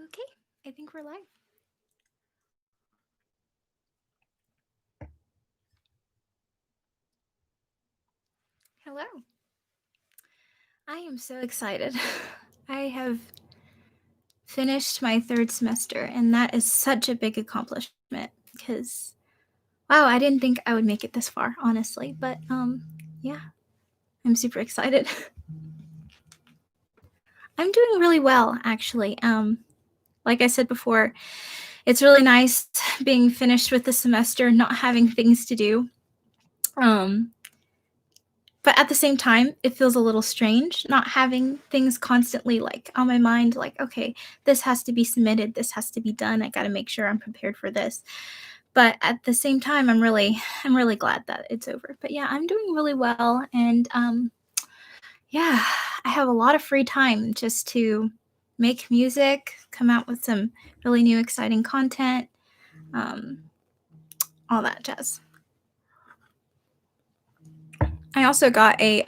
Okay, I think we're live. Hello. I am so excited. I have finished my third semester, and that is such a big accomplishment because, wow, I didn't think I would make it this far, honestly. But yeah, I'm super excited. I'm doing really well, actually. Like I said before, it's really nice being finished with the semester, not having things to do. But at the same time, it feels a little strange not having things constantly like on my mind, like, okay, this has to be submitted, this has to be done. I got to make sure I'm prepared for this. But at the same time, I'm really glad that it's over. But yeah, I'm doing really well. And yeah, I have a lot of free time just to make music, come out with some really new, exciting content, all that jazz. I also got a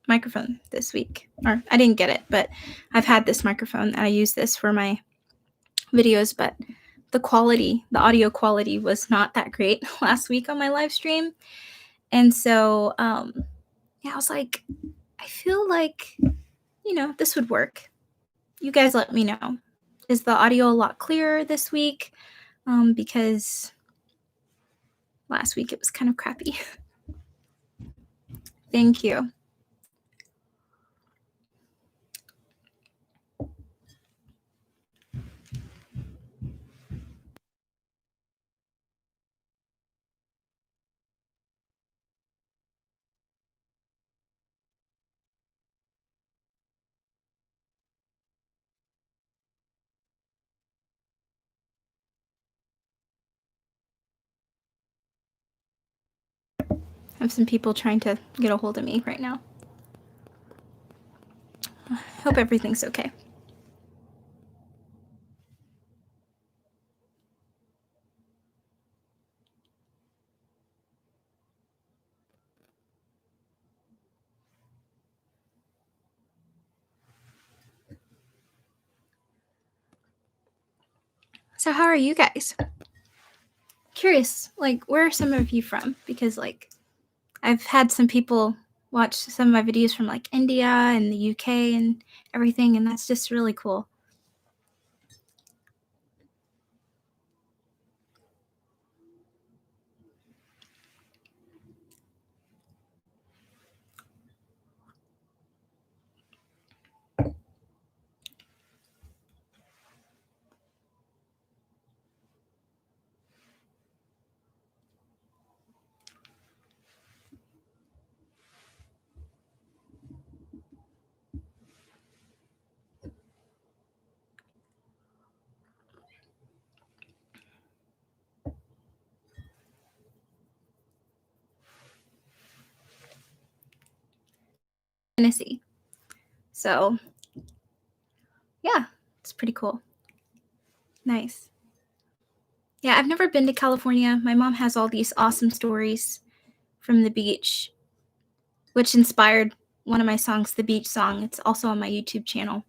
microphone this week, or I didn't get it, but I've had this microphone and I use this for my videos, but the audio quality was not that great last week on my live stream. And so yeah, I was like, I feel like, this would work. You guys let me know. Is the audio a lot clearer this week? Because last week it was kind of crappy. Thank you. I have some people trying to get a hold of me right now. Hope everything's okay. So how are you guys? Curious, like, where are some of you from? Because like I've had some people watch some of my videos from like India and the UK and everything, and that's just really cool. Tennessee. So yeah, it's pretty cool. Nice. Yeah, I've never been to California. My mom has all these awesome stories from the beach, which inspired one of my songs, the beach song. It's also on my YouTube channel.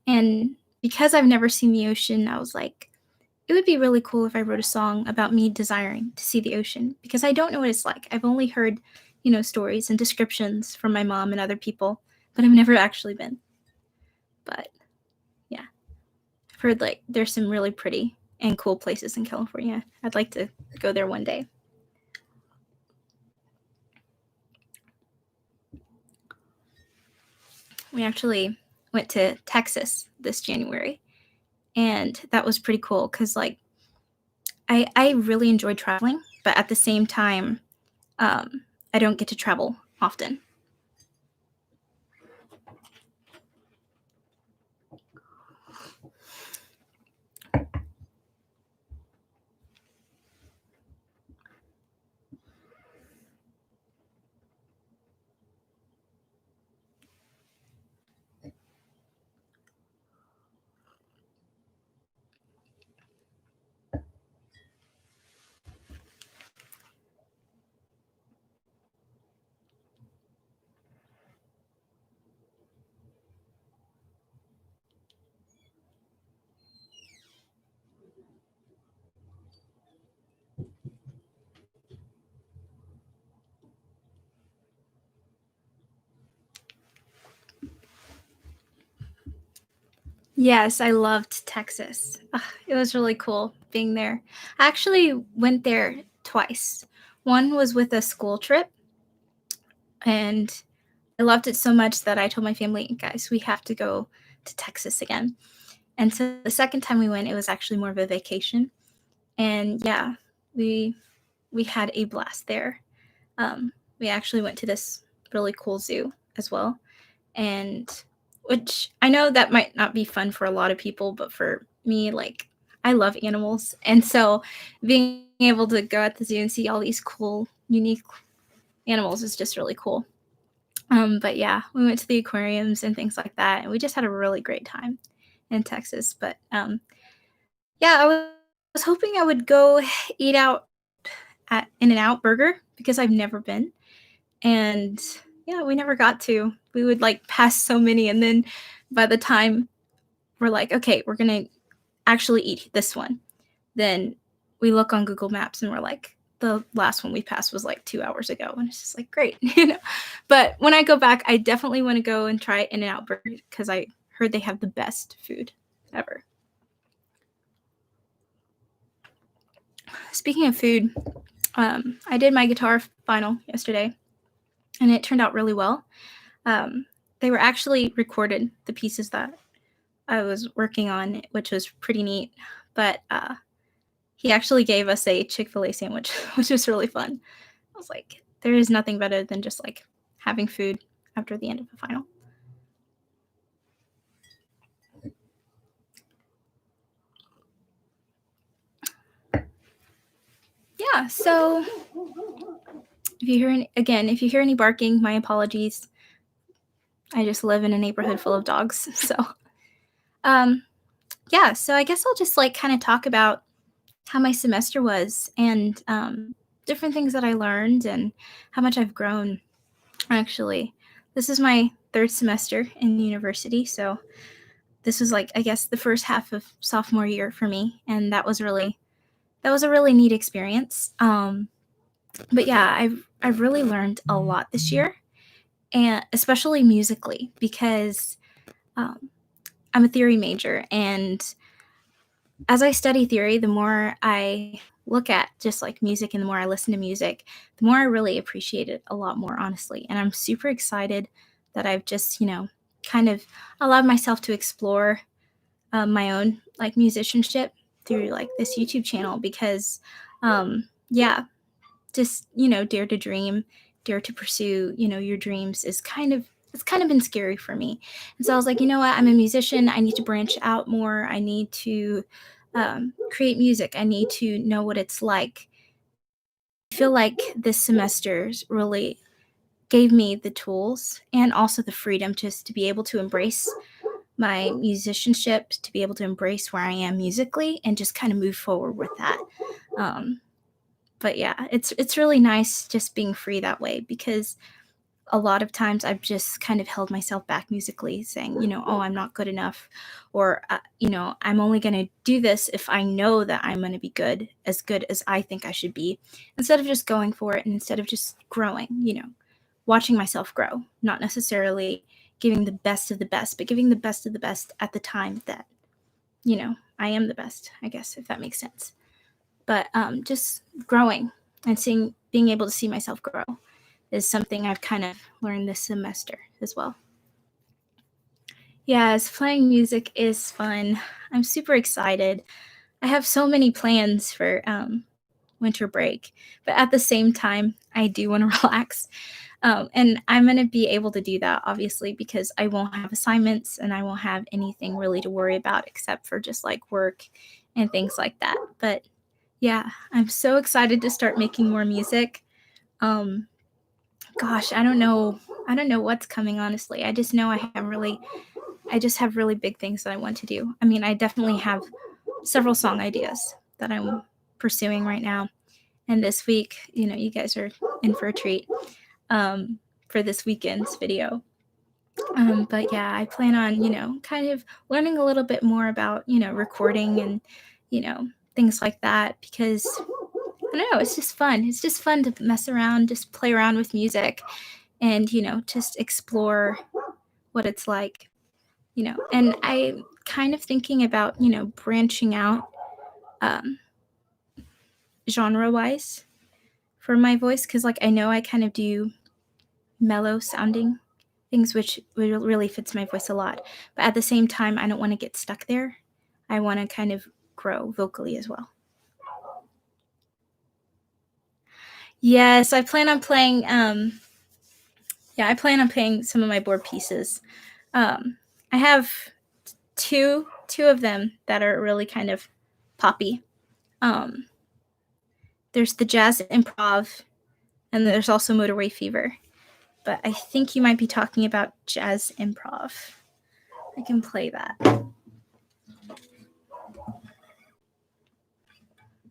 And because I've never seen the ocean, I was like, it would be really cool if I wrote a song about me desiring to see the ocean, because I don't know what it's like. I've only heard, stories and descriptions from my mom and other people, but I've never actually been. But yeah, I've heard like there's some really pretty and cool places in California. I'd like to go there one day. We actually went to Texas this January, and that was pretty cool because like I really enjoy traveling, but at the same time, I don't get to travel often. Yes, I loved Texas. It was really cool being there. I actually went there twice. One was with a school trip, and I loved it so much that I told my family, guys, we have to go to Texas again. And so the second time we went, it was actually more of a vacation. And yeah, we we had a blast there. We actually went to this really cool zoo as well, and which I know that might not be fun for a lot of people, but for me, like, I love animals, and so being able to go at the zoo and see all these cool, unique animals is just really cool. But yeah, we went to the aquariums and things like that, and we just had a really great time in Texas. But yeah, was hoping I would go eat out at In-N-Out Burger because I've never been, and yeah, we never got to. We would like pass so many, and then by the time we're like, okay, we're gonna actually eat this one, then we look on Google Maps and we're like, the last one we passed was like 2 hours ago, and it's just like great, you know. But when I go back, I definitely want to go and try In-N-Out Burger because I heard they have the best food ever. Speaking of food, I did my guitar final yesterday, and it turned out really well. They were actually recorded, the pieces that I was working on, which was pretty neat. But he actually gave us a Chick-fil-A sandwich, which was really fun. I was like, there is nothing better than just like having food after the end of the final. Yeah, so if you hear if you hear any barking, my apologies. I just live in a neighborhood full of dogs. So um yeah, so I guess I'll just like kind of talk about how my semester was and different things that I learned and how much I've grown. Actually, this is my third semester in university, so this was like I guess the first half of sophomore year for me, and that was a really neat experience. But yeah, I've really learned a lot this year, and especially musically because um, I'm a theory major, and as I study theory, the more I look at just like music and the more I listen to music, the more I really appreciate it a lot more, honestly. And I'm super excited that I've just, kind of allowed myself to explore my own like musicianship through like this YouTube channel because, yeah, just, dare to dream, dare to pursue, your dreams is it's kind of been scary for me. And so I was like, you know what? I'm a musician. I need to branch out more. I need to create music. I need to know what it's like. I feel like this semester's really gave me the tools and also the freedom just to be able to embrace my musicianship, to be able to embrace where I am musically and just kind of move forward with that. Um, but yeah, it's really nice just being free that way because a lot of times I've just kind of held myself back musically, saying, oh, I'm not good enough, or, I'm only going to do this if I know that I'm going to be good as I think I should be, instead of just going for it and instead of just growing, watching myself grow, not necessarily giving the best of the best, but giving the best of the best at the time that, I am the best, I guess, if that makes sense. But just growing and being able to see myself grow is something I've kind of learned this semester as well. Yes, playing music is fun. I'm super excited. I have so many plans for winter break, but at the same time, I do want to relax. And I'm going to be able to do that, obviously, because I won't have assignments and I won't have anything really to worry about except for just like work and things like that. But yeah, I'm so excited to start making more music. Um, Gosh, I don't know. I don't know what's coming, honestly. I just know I just have really big things that I want to do. I mean, I definitely have several song ideas that I'm pursuing right now. And this week, you guys are in for a treat for this weekend's video. But yeah, I plan on, kind of learning a little bit more about, recording and, things like that because I don't know, it's just fun. It's just fun to mess around, just play around with music and, just explore what it's like. And kind of thinking about, branching out um, genre-wise for my voice because, like, I know I kind of do mellow sounding things, which really fits my voice a lot. But at the same time, I don't want to get stuck there. I want to kind of grow vocally as well. Yes, I plan on playing. I plan on playing some of my board pieces. I have two of them that are really kind of poppy. There's the Jazz Improv, and there's also Motorway Fever. But I think you might be talking about Jazz Improv. I can play that.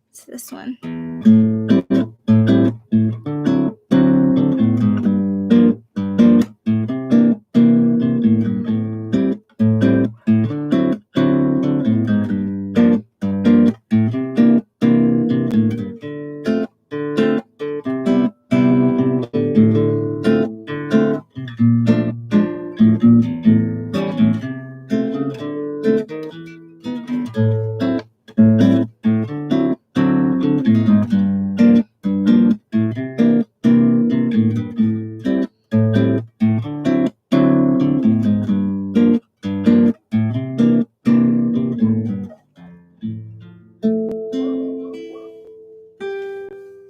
It's this one.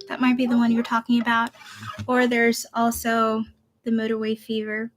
That might be the one you're talking about. Or there's also the Motorway Fever.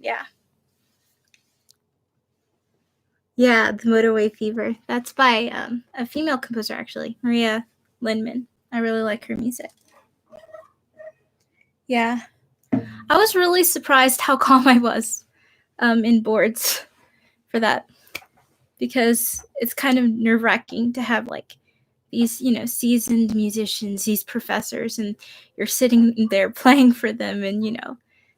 Yeah. Yeah, the Motorway Fever. That's by a female composer, actually, Maria Lindman. I really like her music. Yeah. I was really surprised how calm I was in boards for that, because it's kind of nerve-wracking to have like these, seasoned musicians, these professors, and you're sitting there playing for them, and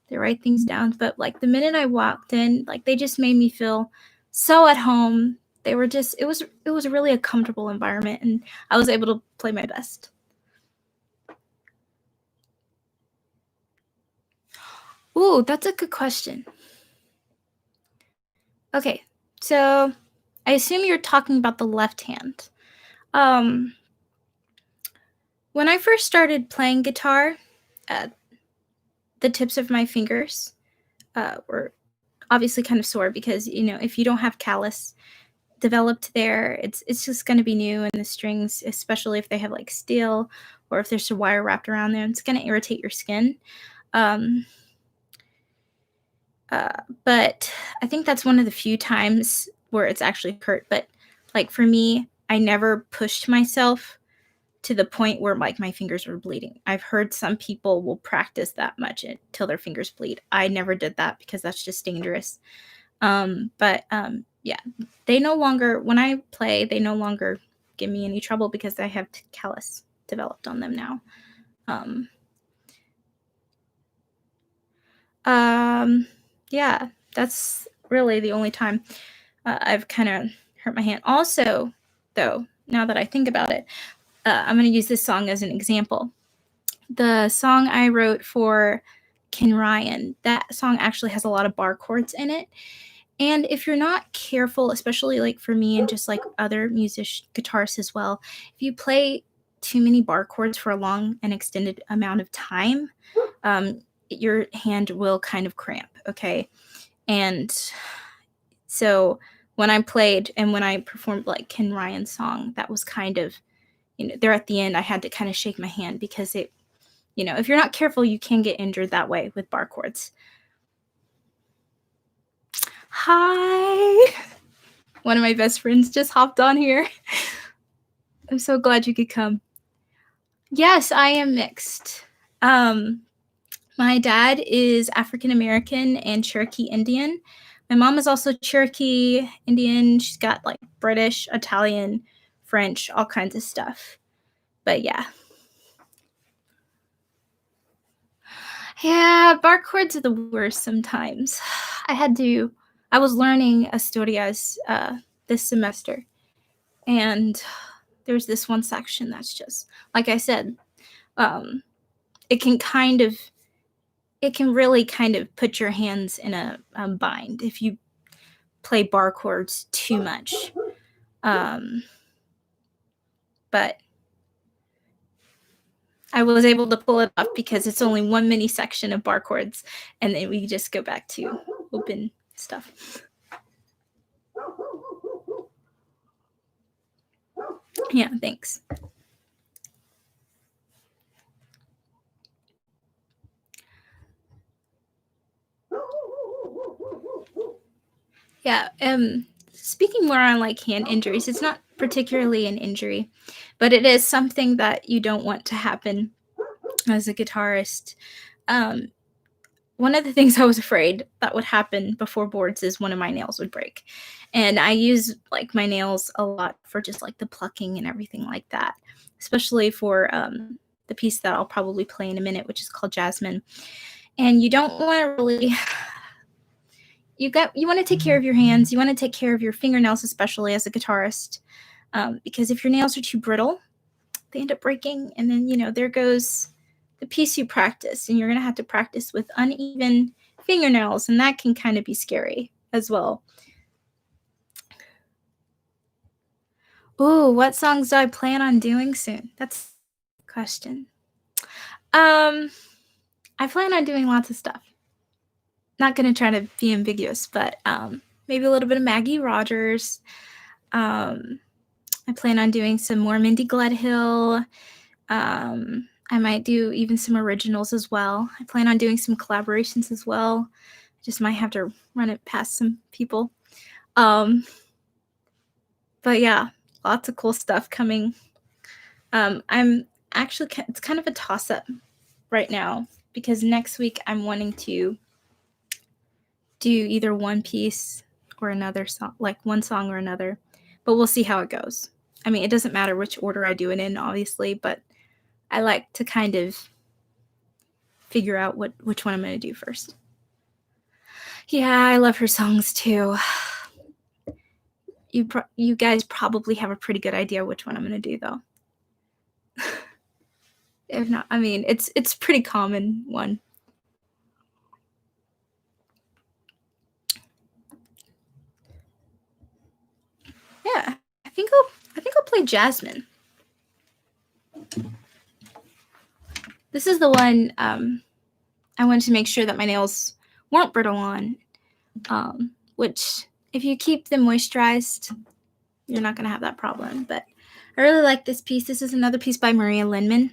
they write things down. But like the minute I walked in, like they just made me feel so at home. They were just it was really a comfortable environment, and I was able to play my best. Ooh, that's a good question. Okay, so I assume you're talking about the left hand. Um, when I first started playing guitar, uh, the tips of my fingers were obviously kind of sore because if you don't have callus developed there, it's just going to be new, and the strings, especially if they have like steel or if there's a wire wrapped around them, it's going to irritate your skin. Um, but I think that's one of the few times where it's actually hurt. But like for me, I never pushed myself to the point where like my fingers were bleeding. I've heard some people will practice that much until their fingers bleed. I never did that because that's just dangerous. But yeah, they no longer, when I play, they no longer give me any trouble because I have callus developed on them now. Um, yeah, that's really the only time I've kind of hurt my hand. Also, though, now that I think about it, I'm going to use this song as an example. The song I wrote for Ken Ryan, that song actually has a lot of bar chords in it. And if you're not careful, especially like for me and just like other guitarists as well, if you play too many bar chords for a long and extended amount of time, your hand will kind of cramp. Okay. And so when I played and when I performed like Ken Ryan's song, that was kind of, there at the end, I had to kind of shake my hand because it, if you're not careful, you can get injured that way with bar chords. Hi. One of my best friends just hopped on here. I'm so glad you could come. Yes, I am mixed. My dad is African American and Cherokee Indian. My mom is also Cherokee Indian. She's got like British, Italian, French, all kinds of stuff. But yeah. Yeah, bar chords are the worst sometimes. I was learning Asturias this semester, and there's this one section that's just, like I said, it can really kind of put your hands in a bind if you play bar chords too much. But I was able to pull it off because it's only one mini section of bar chords, and then we just go back to open stuff. Yeah, thanks. Yeah, speaking more on like hand injuries, it's not particularly an injury, but it is something that you don't want to happen as a guitarist. One of the things I was afraid that would happen before boards is one of my nails would break. And I use like my nails a lot for just like the plucking and everything like that, especially for the piece that I'll probably play in a minute, which is called Jasmine. And you don't want to really you want to take care of your hands. You want to take care of your fingernails, especially as a guitarist, because if your nails are too brittle, they end up breaking, and then there goes the piece you practice, and you're gonna have to practice with uneven fingernails, and that can kind of be scary as well. Ooh, what songs do I plan on doing soon? That's a question. I plan on doing lots of stuff. Not gonna try to be ambiguous, but maybe a little bit of Maggie Rogers. I plan on doing some more Mindy Gledhill. I might do even some originals as well. I plan on doing some collaborations as well. Just might have to run it past some people. But yeah, lots of cool stuff coming. I'm actually, it's kind of a toss-up right now because next week I'm wanting to do either one piece or another song, like one song or another, but we'll see how it goes. I mean, it doesn't matter which order I do it in, obviously, but I like to kind of figure out which one I'm going to do first. Yeah, I love her songs too. You guys probably have a pretty good idea which one I'm going to do, though. If not, I mean, it's a pretty common one. Yeah, I think I'll play Jasmine. This is the one I wanted to make sure that my nails weren't brittle on, which if you keep them moisturized, you're not going to have that problem. But I really like this piece. This is another piece by Maria Linman.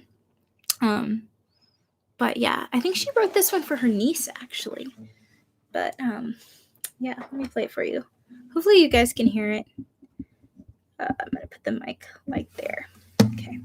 But yeah, I think she wrote this one for her niece, actually. But yeah, let me play it for you. Hopefully you guys can hear it. I'm going to put the mic like there. Okay.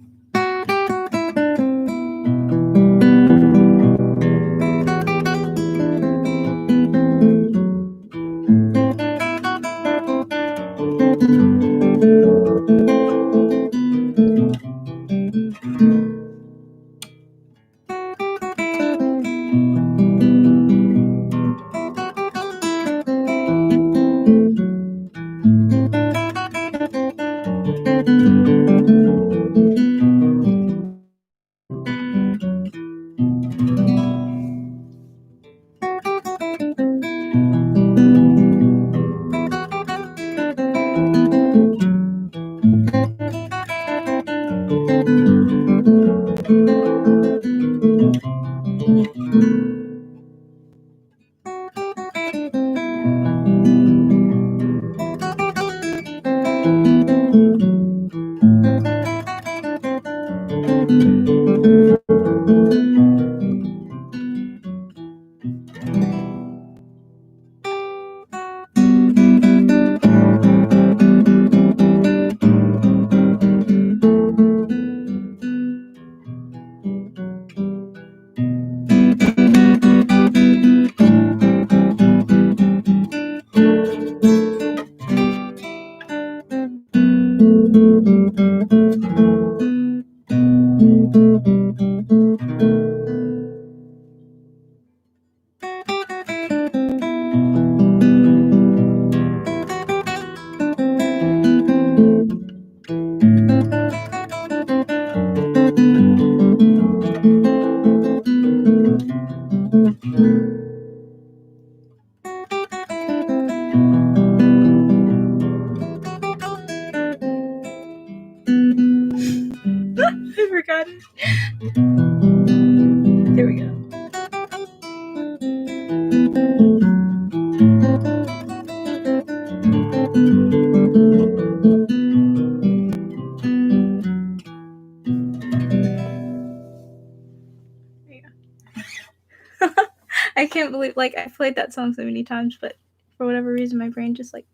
I can't believe, like, I've played that song so many times, but for whatever reason, my brain just, like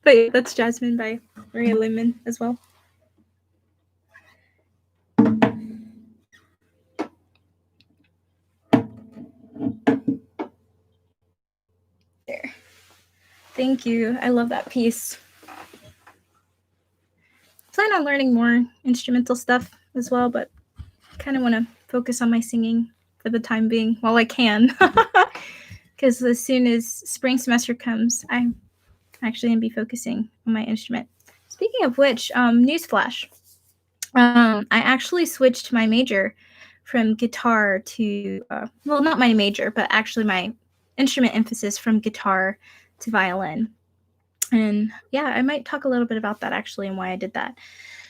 but yeah, that's Jasmine by Maria Lehman as well. There. Thank you. I love that piece. Plan on learning more instrumental stuff as well, but kind of want to focus on my singing for the time being while I can. Because as soon as spring semester comes, I'm actually going to be focusing on my instrument. Speaking of which, newsflash. I actually switched my major from guitar to, well, not my major, but actually my instrument emphasis from guitar to violin. And yeah, I might talk a little bit about that actually and why I did that.